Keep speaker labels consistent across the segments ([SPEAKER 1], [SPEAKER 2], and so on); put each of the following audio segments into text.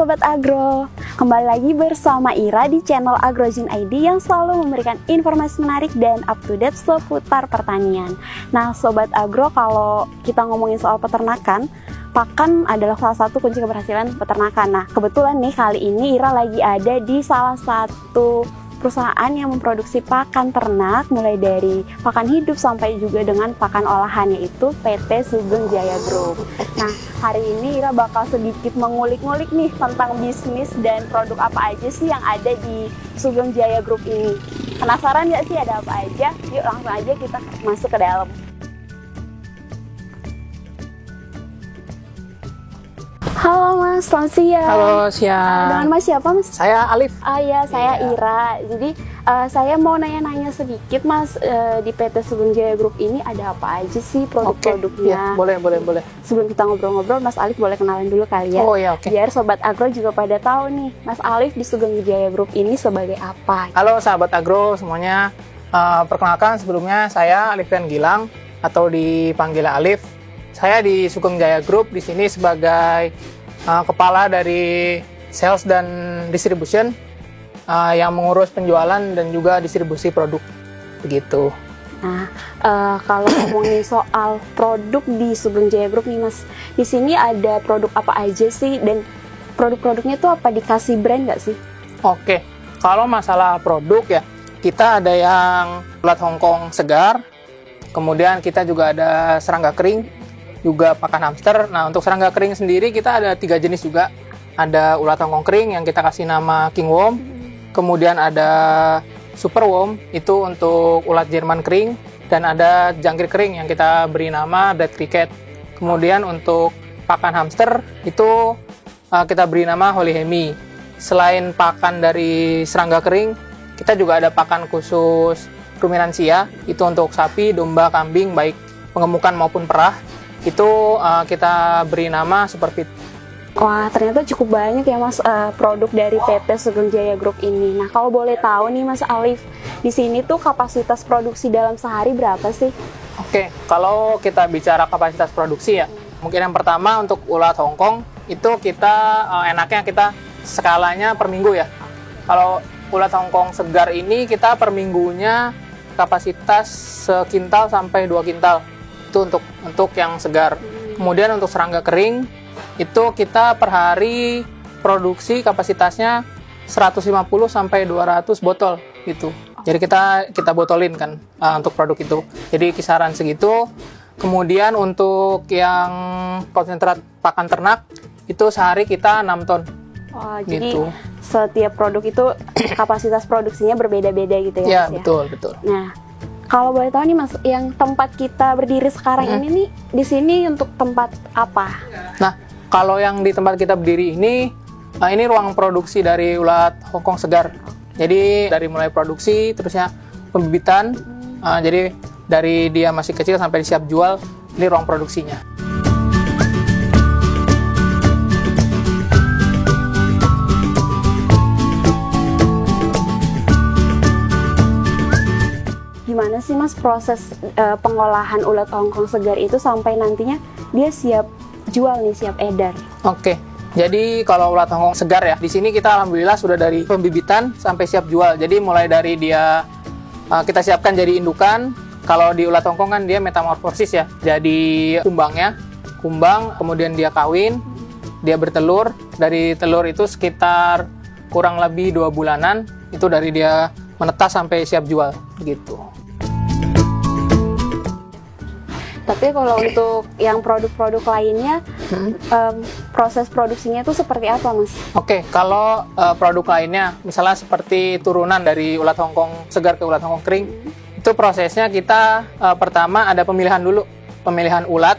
[SPEAKER 1] Sobat Agro, kembali lagi bersama Ira di channel Agrojin ID yang selalu memberikan informasi menarik dan up to date seputar pertanian. Nah Sobat Agro, kalau kita ngomongin soal peternakan, pakan adalah salah satu kunci keberhasilan peternakan. Nah kebetulan nih kali ini Ira lagi ada di salah satu perusahaan yang memproduksi pakan ternak, mulai dari pakan hidup sampai juga dengan pakan olahan, yaitu PT Sugeng Jaya Group. Nah, hari ini Ira bakal sedikit mengulik-ngulik nih tentang bisnis dan produk apa aja sih yang ada di Sugeng Jaya Group ini. Penasaran nggak sih ada apa aja? Yuk langsung aja kita masuk ke dalam. Halo Mas, selamat siang.
[SPEAKER 2] Halo, siang.
[SPEAKER 1] Dengan Mas siapa Mas?
[SPEAKER 2] Saya Alif.
[SPEAKER 1] Ah ya, saya Ira. Jadi saya mau nanya-nanya sedikit Mas, di PT Sugeng Jaya Group ini ada apa aja sih produk-produknya?
[SPEAKER 2] Ya, boleh.
[SPEAKER 1] Sebelum kita ngobrol-ngobrol, Mas Alif boleh kenalin dulu kali ya.
[SPEAKER 2] Oh ya, oke.
[SPEAKER 1] Biar Sobat Agro juga pada tahu nih, Mas Alif di Sugeng Jaya Group ini sebagai apa?
[SPEAKER 2] Halo sahabat Agro semuanya. Perkenalkan sebelumnya saya Alif Rian Gilang atau dipanggil Alif. Saya di Sugeng Jaya Group di sini sebagai kepala dari sales dan distribution yang mengurus penjualan dan juga distribusi produk begitu.
[SPEAKER 1] Nah, kalau ngomongin soal produk di Sugeng Jaya Group nih Mas, di sini ada produk apa aja sih dan produk-produknya tuh apa dikasih brand nggak sih?
[SPEAKER 2] Oke, kalau masalah produk ya kita ada yang ulat Hongkong segar, kemudian kita juga ada serangga kering, juga pakan hamster. Nah, untuk serangga kering sendiri kita ada 3 jenis juga. Ada ulat Hongkong kering yang kita kasih nama King Worm, kemudian ada Super Worm itu untuk ulat Jerman kering, dan ada jangkrik kering yang kita beri nama Red Cricket. Kemudian untuk pakan hamster itu kita beri nama Holy Hemi. Selain pakan dari serangga kering, kita juga ada pakan khusus ruminansia, itu untuk sapi, domba, kambing, baik pengemukan maupun perah. Itu kita beri nama Superfit.
[SPEAKER 1] Wah, ternyata cukup banyak ya Mas produk dari PT Sugeng Jaya Group ini. Nah, kalau boleh tahu nih Mas Alif, di sini tuh kapasitas produksi dalam sehari berapa sih?
[SPEAKER 2] Oke, kalau kita bicara kapasitas produksi ya, mungkin yang pertama untuk ulat Hongkong itu kita enaknya kita skalanya per minggu ya. Kalau ulat Hongkong segar ini kita per minggunya kapasitas sekintal sampai 2 kintal. Itu untuk yang segar. Kemudian untuk serangga kering itu kita per hari produksi kapasitasnya 150 sampai 200 botol gitu. Jadi kita botolin kan untuk produk itu. Jadi kisaran segitu. Kemudian untuk yang konsentrat pakan ternak itu sehari kita 6 ton.
[SPEAKER 1] Wah,
[SPEAKER 2] gitu.
[SPEAKER 1] Jadi setiap produk itu kapasitas produksinya berbeda-beda gitu ya?
[SPEAKER 2] Ya,
[SPEAKER 1] Mas,
[SPEAKER 2] betul.
[SPEAKER 1] Nah, kalau boleh tahu nih Mas, yang tempat kita berdiri sekarang ini nih, di sini untuk tempat apa?
[SPEAKER 2] Nah, kalau yang di tempat kita berdiri ini ruang produksi dari ulat Hongkong segar. Jadi dari mulai produksi, terusnya pembibitan, jadi dari dia masih kecil sampai siap jual, ini ruang produksinya.
[SPEAKER 1] Gimana sih Mas proses pengolahan ulat Hongkong segar itu sampai nantinya dia siap jual nih, siap edar?
[SPEAKER 2] Oke, jadi kalau ulat Hongkong segar ya, di sini kita alhamdulillah sudah dari pembibitan sampai siap jual. Jadi mulai dari dia kita siapkan jadi indukan. Kalau di ulat Hongkong kan dia metamorfosis ya, jadi kumbang, kemudian dia kawin, dia bertelur. Dari telur itu sekitar kurang lebih 2 bulanan, itu dari dia menetas sampai siap jual, begitu.
[SPEAKER 1] Tapi kalau untuk yang produk-produk lainnya, proses produksinya itu seperti apa Mas?
[SPEAKER 2] Oke, kalau produk lainnya, misalnya seperti turunan dari ulat Hongkong segar ke ulat Hongkong kering, itu prosesnya kita pertama ada pemilihan dulu, pemilihan ulat.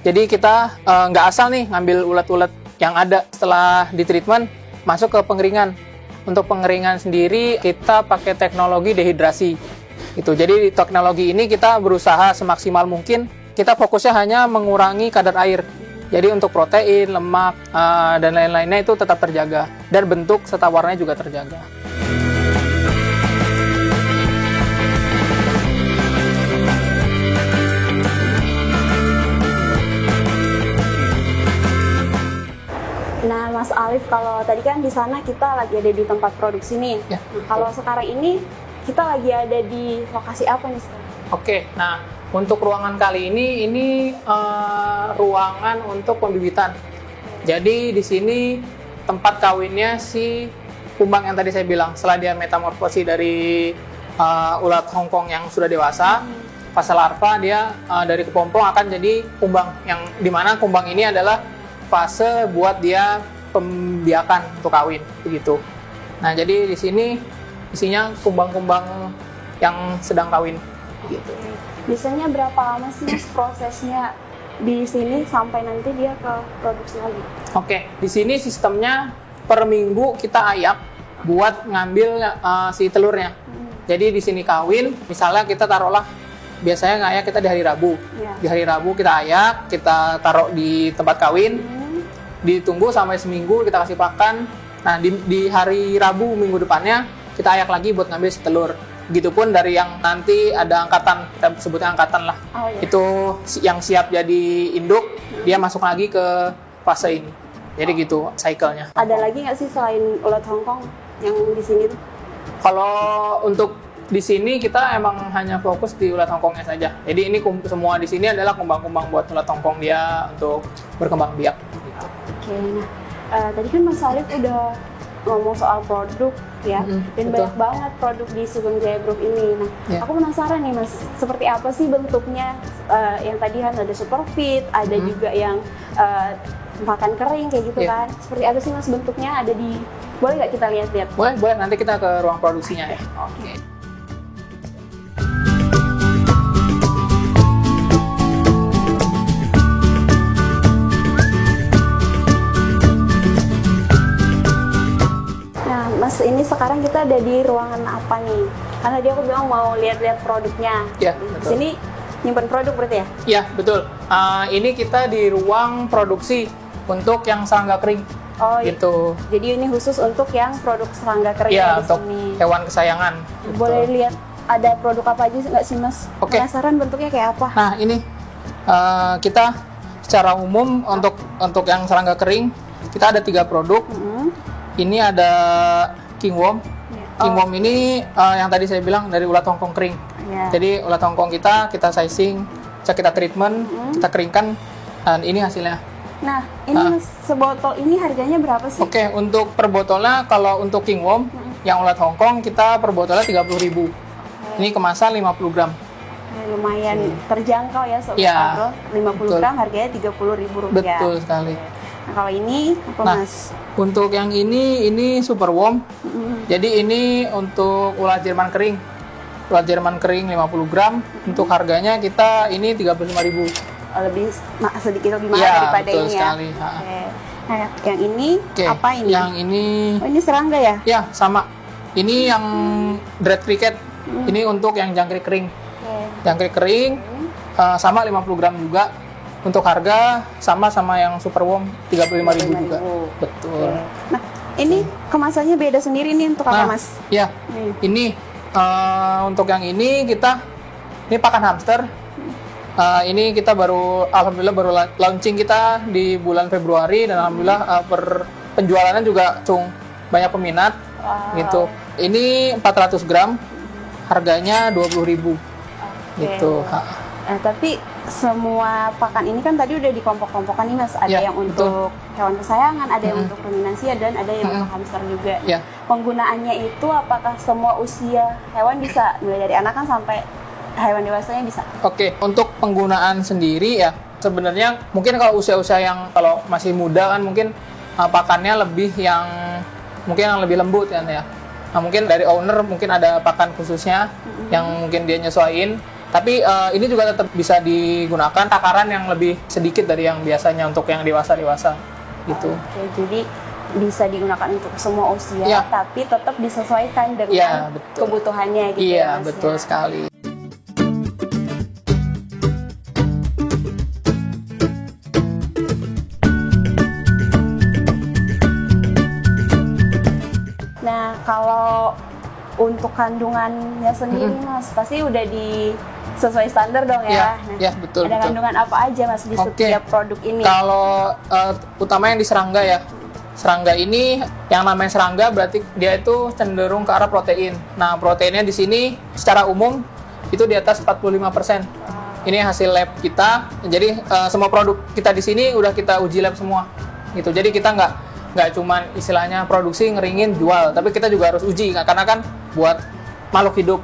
[SPEAKER 2] Jadi kita nggak asal nih ngambil ulat-ulat yang ada, setelah ditreatment masuk ke pengeringan. Untuk pengeringan sendiri kita pakai teknologi dehidrasi. Gitu. Jadi di teknologi ini kita berusaha semaksimal mungkin, kita fokusnya hanya mengurangi kadar air. Jadi untuk protein, lemak, dan lain-lainnya itu tetap terjaga. Dan bentuk serta warnanya juga terjaga.
[SPEAKER 1] Nah, Mas Alif, kalau tadi kan di sana kita lagi ada di tempat produksi nih.
[SPEAKER 2] Ya,
[SPEAKER 1] Nah, kalau sekarang ini kita lagi ada di lokasi apa nih sekarang?
[SPEAKER 2] Oke, nah untuk ruangan kali ini ruangan untuk pembibitan. Jadi di sini tempat kawinnya si kumbang yang tadi saya bilang. Setelah dia metamorfosi dari ulat Hongkong yang sudah dewasa, fase larva dia dari kepompong akan jadi kumbang. Yang dimana kumbang ini adalah fase buat dia pembiakan untuk kawin begitu. Nah, jadi di sini isinya kumbang-kumbang yang sedang kawin gitu.
[SPEAKER 1] Biasanya berapa lama sih Mas prosesnya di sini sampai nanti dia ke produksi lagi?
[SPEAKER 2] Oke, di sini sistemnya per minggu kita ayak buat ngambil si telurnya. Jadi di sini kawin, misalnya kita taruhlah biasanya ngayak kita di hari Rabu.
[SPEAKER 1] Ya.
[SPEAKER 2] Di hari Rabu kita ayak, kita taruh di tempat kawin. Ditunggu sampai seminggu, kita kasih pakan. Nah, di hari Rabu minggu depannya kita ayak lagi buat ngambil si telur. Begitupun dari yang nanti ada angkatan, kita sebutnya angkatan lah.
[SPEAKER 1] Oh, iya.
[SPEAKER 2] Itu yang siap jadi induk, dia masuk lagi ke fase ini. Jadi gitu cycle-nya.
[SPEAKER 1] Ada lagi nggak sih selain ulat Hongkong yang di sini tuh?
[SPEAKER 2] Kalau untuk di sini kita emang hanya fokus di ulat Hongkongnya saja. Jadi ini semua di sini adalah kumbang-kumbang buat ulat Hongkong dia untuk berkembang biak. Gitu.
[SPEAKER 1] Oke, nah tadi kan Mas Alif udah ngomong soal produk ya, dan
[SPEAKER 2] betul.
[SPEAKER 1] banyak banget produk di Sugeng Jaya Group ini. Nah,
[SPEAKER 2] Ya.
[SPEAKER 1] aku penasaran nih Mas, seperti apa sih bentuknya? Yang tadi kan ada super fit, ada juga yang makan kering kayak gitu
[SPEAKER 2] Ya.
[SPEAKER 1] kan. Seperti apa sih Mas bentuknya? Ada di, boleh nggak kita lihat-lihat?
[SPEAKER 2] Boleh, nanti kita ke ruang produksinya ya. Oke.
[SPEAKER 1] Nah, Mas, ini sekarang kita ada di ruangan apa nih? Karena tadi aku bilang mau lihat-lihat produknya.
[SPEAKER 2] Ya,
[SPEAKER 1] Di
[SPEAKER 2] betul.
[SPEAKER 1] sini nyimpan produk berarti ya?
[SPEAKER 2] Ya, betul. Ini kita di ruang produksi untuk yang serangga kering.
[SPEAKER 1] Oh,
[SPEAKER 2] Gitu.
[SPEAKER 1] jadi ini khusus untuk yang produk serangga kering
[SPEAKER 2] Ya,
[SPEAKER 1] di
[SPEAKER 2] untuk
[SPEAKER 1] sini.
[SPEAKER 2] hewan kesayangan. Gitu.
[SPEAKER 1] Boleh lihat ada produk apa aja nggak sih Mas?
[SPEAKER 2] Oke.
[SPEAKER 1] Penasaran bentuknya kayak apa?
[SPEAKER 2] Nah, ini kita secara umum untuk yang serangga kering, kita ada 3 produk. Ini ada kingworm.
[SPEAKER 1] Ya.
[SPEAKER 2] Kingworm ini yang tadi saya bilang dari ulat Hongkong kering.
[SPEAKER 1] Ya.
[SPEAKER 2] Jadi ulat Hongkong kita sizing, kita treatment, kita keringkan, dan ini hasilnya.
[SPEAKER 1] Nah, ini Mas, sebotol ini harganya berapa sih?
[SPEAKER 2] Oke, untuk per botolnya kalau untuk kingworm yang ulat Hongkong kita per botolnya 30.000. Ini kemasan 50 gram.
[SPEAKER 1] Lumayan terjangkau ya Sobat
[SPEAKER 2] Ya,
[SPEAKER 1] Agro. 50
[SPEAKER 2] betul.
[SPEAKER 1] gram harganya Rp30.000.
[SPEAKER 2] Betul sekali.
[SPEAKER 1] Nah, kalau ini apa
[SPEAKER 2] Nah,
[SPEAKER 1] Mas?
[SPEAKER 2] untuk yang ini super worm. Jadi ini untuk ulat Jerman kering. Ulat Jerman kering 50 gram. Untuk harganya kita ini 35.000.
[SPEAKER 1] Lebih sedikit lebih mahal
[SPEAKER 2] Ya,
[SPEAKER 1] daripada
[SPEAKER 2] betul
[SPEAKER 1] ini
[SPEAKER 2] sekali.
[SPEAKER 1] ya.
[SPEAKER 2] Ha.
[SPEAKER 1] Oke. Nah, yang ini
[SPEAKER 2] Oke,
[SPEAKER 1] apa ini?
[SPEAKER 2] Yang ini
[SPEAKER 1] Oh, ini serangga ya?
[SPEAKER 2] ya sama. Ini yang dread cricket. Ini untuk yang jangkrik kering.
[SPEAKER 1] Oke.
[SPEAKER 2] Jangkrik kering sama 50 gram juga. Untuk harga sama yang super worm 35.000 juga.
[SPEAKER 1] 35.000.
[SPEAKER 2] Betul.
[SPEAKER 1] Nah, ini kemasannya beda sendiri nih untuk apa
[SPEAKER 2] Nah,
[SPEAKER 1] Mas?
[SPEAKER 2] ya.
[SPEAKER 1] Nih.
[SPEAKER 2] Ini untuk yang ini ini pakan hamster. Ini kita alhamdulillah baru launching kita di bulan Februari, dan alhamdulillah penjualannya juga banyak peminat.
[SPEAKER 1] Wow.
[SPEAKER 2] Gitu. Ini 400 gram, harganya 20.000. Gitu.
[SPEAKER 1] Tapi semua pakan ini kan tadi udah dikelompok-kelompokkan nih Mas. Ada
[SPEAKER 2] Ya,
[SPEAKER 1] yang untuk hewan kesayangan, ada yang untuk ruminansi, dan ada yang untuk hamster juga.
[SPEAKER 2] Ya.
[SPEAKER 1] Penggunaannya itu apakah semua usia hewan bisa, mulai dari anak kan sampai hewan dewasanya bisa?
[SPEAKER 2] Oke, untuk penggunaan sendiri ya, sebenarnya mungkin kalau usia-usia yang kalau masih muda kan mungkin pakannya mungkin yang lebih lembut kan ya. Nah, mungkin dari owner mungkin ada pakan khususnya yang mungkin dia nyesuaiin. Tapi ini juga tetap bisa digunakan takaran yang lebih sedikit dari yang biasanya untuk yang dewasa-dewasa gitu.
[SPEAKER 1] Oke, jadi bisa digunakan untuk semua usia,
[SPEAKER 2] Ya.
[SPEAKER 1] tapi tetap disesuaikan dengan
[SPEAKER 2] Ya, betul.
[SPEAKER 1] kebutuhannya gitu
[SPEAKER 2] Iya,
[SPEAKER 1] ya Mas.
[SPEAKER 2] betul
[SPEAKER 1] ya.
[SPEAKER 2] sekali.
[SPEAKER 1] Nah, kalau untuk kandungannya sendiri Mas, pasti udah sesuai standar dong ya. Nah,
[SPEAKER 2] ya, betul,
[SPEAKER 1] ada
[SPEAKER 2] betul.
[SPEAKER 1] kandungan apa aja Mas di
[SPEAKER 2] Oke.
[SPEAKER 1] setiap produk ini?
[SPEAKER 2] Kalau utama yang di serangga ya, Serangga ini, yang namanya serangga berarti dia itu cenderung ke arah protein. Nah, proteinnya di sini secara umum itu di atas 45%. Ini hasil lab kita. Jadi semua produk kita di sini udah kita uji lab semua. Gitu. Jadi kita nggak cuman istilahnya produksi, ngeringin, jual, tapi kita juga harus uji karena kan buat makhluk hidup.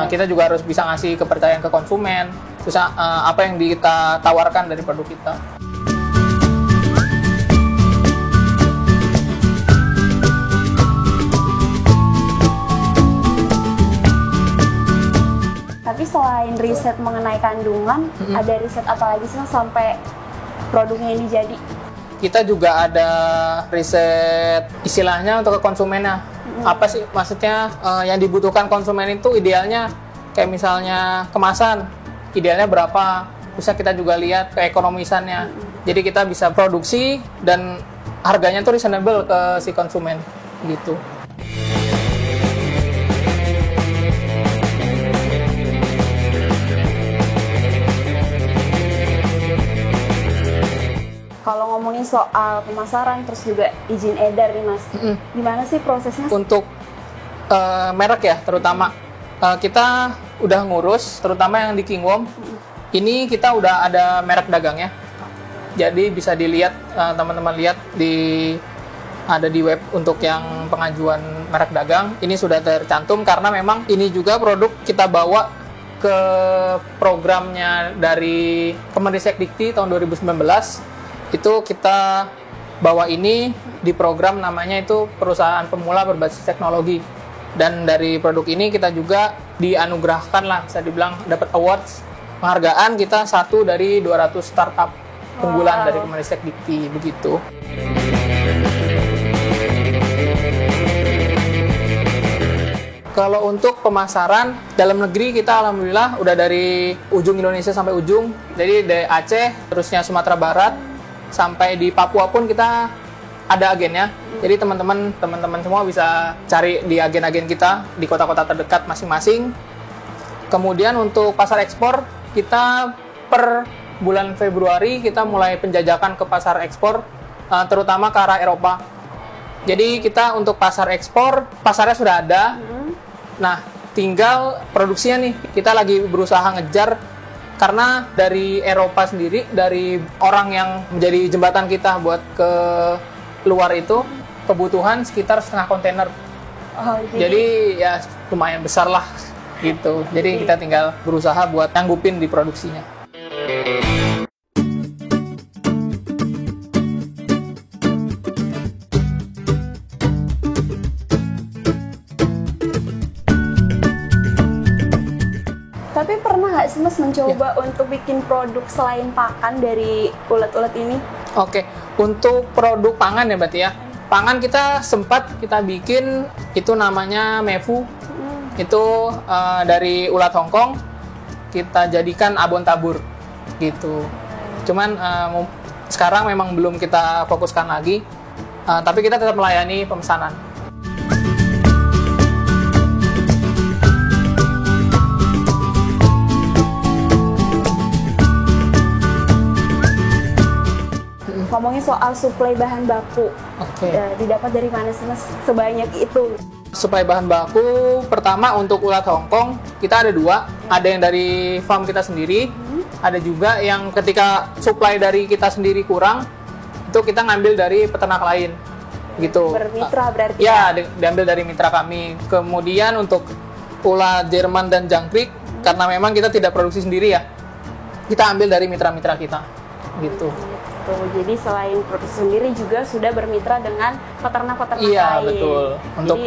[SPEAKER 2] Kita juga harus bisa ngasih kepercayaan ke konsumen. Terus apa yang kita tawarkan dari produk kita.
[SPEAKER 1] Tapi selain riset mengenai kandungan, ada riset apa lagi sih Mas sampai produknya ini jadi?
[SPEAKER 2] Kita juga ada riset istilahnya untuk ke konsumennya. Apa sih maksudnya yang dibutuhkan konsumen itu idealnya kayak misalnya kemasan, idealnya berapa? Bisa kita juga lihat keekonomisannya. Jadi kita bisa produksi dan harganya tuh reasonable ke si konsumen gitu.
[SPEAKER 1] Kalau ngomongin soal pemasaran terus juga izin edar nih Mas, gimana sih prosesnya?
[SPEAKER 2] Untuk merek ya terutama kita udah ngurus, terutama yang di Kingworm. Ini kita udah ada merek dagangnya. Jadi bisa dilihat teman-teman lihat ada di web untuk yang pengajuan merek dagang. Ini sudah tercantum karena memang ini juga produk kita bawa ke programnya dari Kemendikti tahun 2019. Itu kita bawa ini di program namanya itu perusahaan pemula berbasis teknologi. Dan dari produk ini kita juga dianugerahkan lah, bisa dibilang dapat awards, penghargaan kita 1 dari 200 startup unggulan dari Kemendikti begitu. Kalau untuk pemasaran dalam negeri kita alhamdulillah udah dari ujung Indonesia sampai ujung. Jadi dari Aceh, terusnya Sumatera Barat, sampai di Papua pun kita ada agennya. Jadi teman-teman semua bisa cari di agen-agen kita di kota-kota terdekat masing-masing. Kemudian untuk pasar ekspor, kita per bulan Februari kita mulai penjajakan ke pasar ekspor, terutama ke arah Eropa. Jadi kita untuk pasar ekspor, pasarnya sudah ada. Nah, tinggal produksinya nih, kita lagi berusaha ngejar. Karena dari Eropa sendiri, dari orang yang menjadi jembatan kita buat ke luar itu, kebutuhan sekitar 1/2 kontainer. Jadi ya lumayan besar lah gitu. Jadi kita tinggal berusaha buat nyanggupin di produksinya.
[SPEAKER 1] Tapi pernah nggak sih Mas mencoba untuk bikin produk selain pakan dari ulet-ulet ini?
[SPEAKER 2] Oke, untuk produk pangan ya berarti ya. Pangan kita sempat kita bikin itu namanya Mefu. Itu dari ulat Hongkong kita jadikan abon tabur gitu. Cuman sekarang memang belum kita fokuskan lagi. Tapi kita tetap melayani pemesanan.
[SPEAKER 1] Ngomongin soal suplai bahan baku, didapat dari mana sih Mas sebanyak itu?
[SPEAKER 2] Suplai bahan baku pertama untuk ulat Hongkong kita ada 2, ada yang dari farm kita sendiri, ada juga yang ketika suplai dari kita sendiri kurang, itu kita ngambil dari peternak lain, gitu.
[SPEAKER 1] Bermitra berarti?
[SPEAKER 2] Ya, diambil dari mitra kami. Kemudian untuk ulat Jerman dan jangkrik, karena memang kita tidak produksi sendiri ya, kita ambil dari mitra-mitra kita, gitu.
[SPEAKER 1] Jadi selain produksi sendiri juga sudah bermitra dengan peternak-peternak lain.
[SPEAKER 2] Iya, betul. Untuk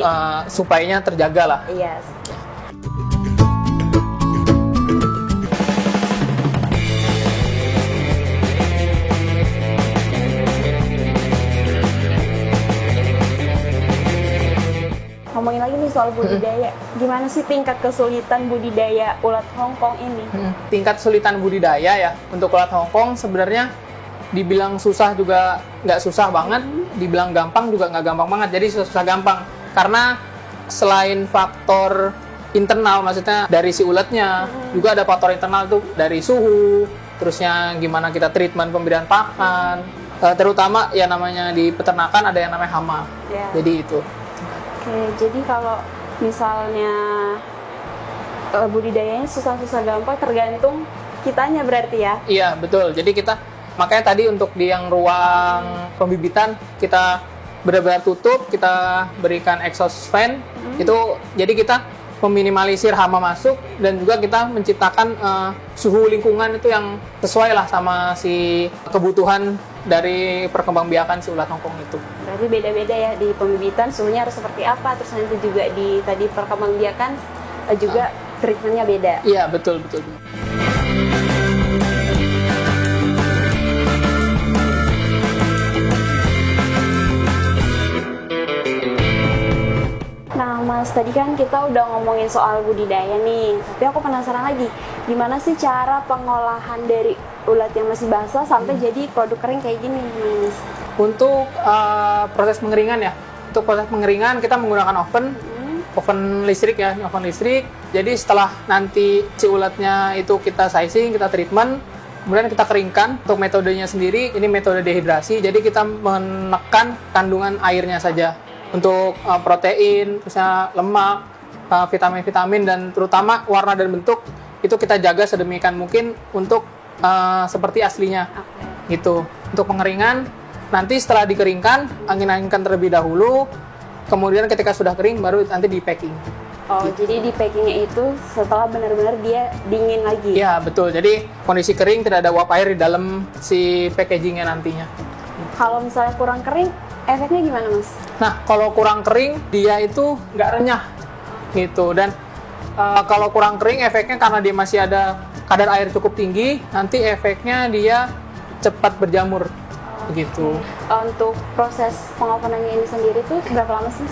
[SPEAKER 2] supaya terjaga lah.
[SPEAKER 1] Iya. Ngomongin lagi nih soal budidaya, gimana sih tingkat kesulitan budidaya ulat Hongkong ini?
[SPEAKER 2] Tingkat kesulitan budidaya ya, untuk ulat Hongkong sebenarnya dibilang susah juga nggak susah banget, dibilang gampang juga nggak gampang banget, jadi susah gampang. Karena selain faktor internal, maksudnya dari si ulatnya, juga ada faktor internal tuh dari suhu, terusnya gimana kita treatment pemberian pakan, terutama ya namanya di peternakan ada yang namanya hama.
[SPEAKER 1] Ya.
[SPEAKER 2] Jadi itu.
[SPEAKER 1] Oke, jadi kalau misalnya budidayanya susah-susah gampang tergantung kitanya berarti ya?
[SPEAKER 2] Iya, betul. Jadi kita, makanya tadi untuk di yang ruang pembibitan, kita benar-benar tutup, kita berikan exhaust fan, itu jadi kita meminimalisir hama masuk, dan juga kita menciptakan suhu lingkungan itu yang sesuai lah sama si kebutuhan dari perkembangbiakan si ulat hongkong itu.
[SPEAKER 1] Berarti beda-beda ya, di pembibitan suhunya harus seperti apa, terus nanti juga di tadi perkembangbiakan juga treatmentnya beda.
[SPEAKER 2] Iya, betul.
[SPEAKER 1] Nah Mas, tadi kan kita udah ngomongin soal budidaya nih, tapi aku penasaran lagi, gimana sih cara pengolahan dari ulat yang masih basah sampai jadi produk kering kayak gini, Mas?
[SPEAKER 2] Untuk proses pengeringan ya, untuk proses pengeringan kita menggunakan oven listrik ya, oven listrik. Jadi setelah nanti si ulatnya itu kita sizing, kita treatment, kemudian kita keringkan. Untuk metodenya sendiri, ini metode dehidrasi, jadi kita menekan kandungan airnya saja. Untuk protein, terusnya lemak, vitamin-vitamin, dan terutama warna dan bentuk, itu kita jaga sedemikian mungkin untuk seperti aslinya. Gitu. Untuk pengeringan, nanti setelah dikeringkan, angin-anginkan terlebih dahulu, kemudian ketika sudah kering, baru nanti di packing.
[SPEAKER 1] Oh, jadi di packingnya itu setelah benar-benar dia dingin lagi?
[SPEAKER 2] Iya, betul. Jadi kondisi kering, tidak ada uap air di dalam si packagingnya nantinya.
[SPEAKER 1] Kalau misalnya kurang kering, efeknya gimana, Mas?
[SPEAKER 2] Nah, kalau kurang kering, dia itu nggak renyah, gitu. Dan kalau kurang kering, efeknya karena dia masih ada kadar air cukup tinggi, nanti efeknya dia cepat berjamur, begitu.
[SPEAKER 1] Untuk proses pengovenannya ini sendiri tuh berapa lama sih?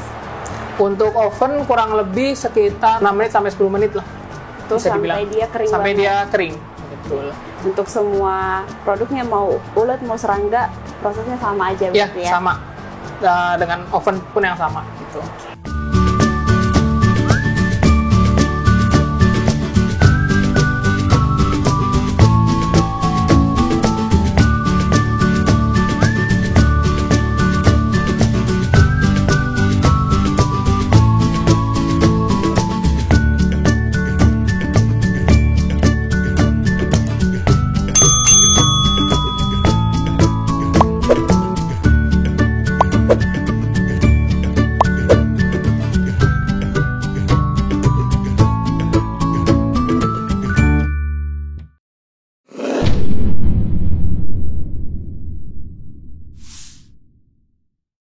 [SPEAKER 2] Untuk oven kurang lebih sekitar 6 menit sampai 10 menit lah.
[SPEAKER 1] Tuh sampai dia kering
[SPEAKER 2] sampai
[SPEAKER 1] banget.
[SPEAKER 2] dia kering, betul.
[SPEAKER 1] Untuk semua produknya, mau ulat mau serangga, prosesnya sama aja
[SPEAKER 2] Ya,
[SPEAKER 1] berarti ya?
[SPEAKER 2] sama. Dengan oven pun yang sama gitu.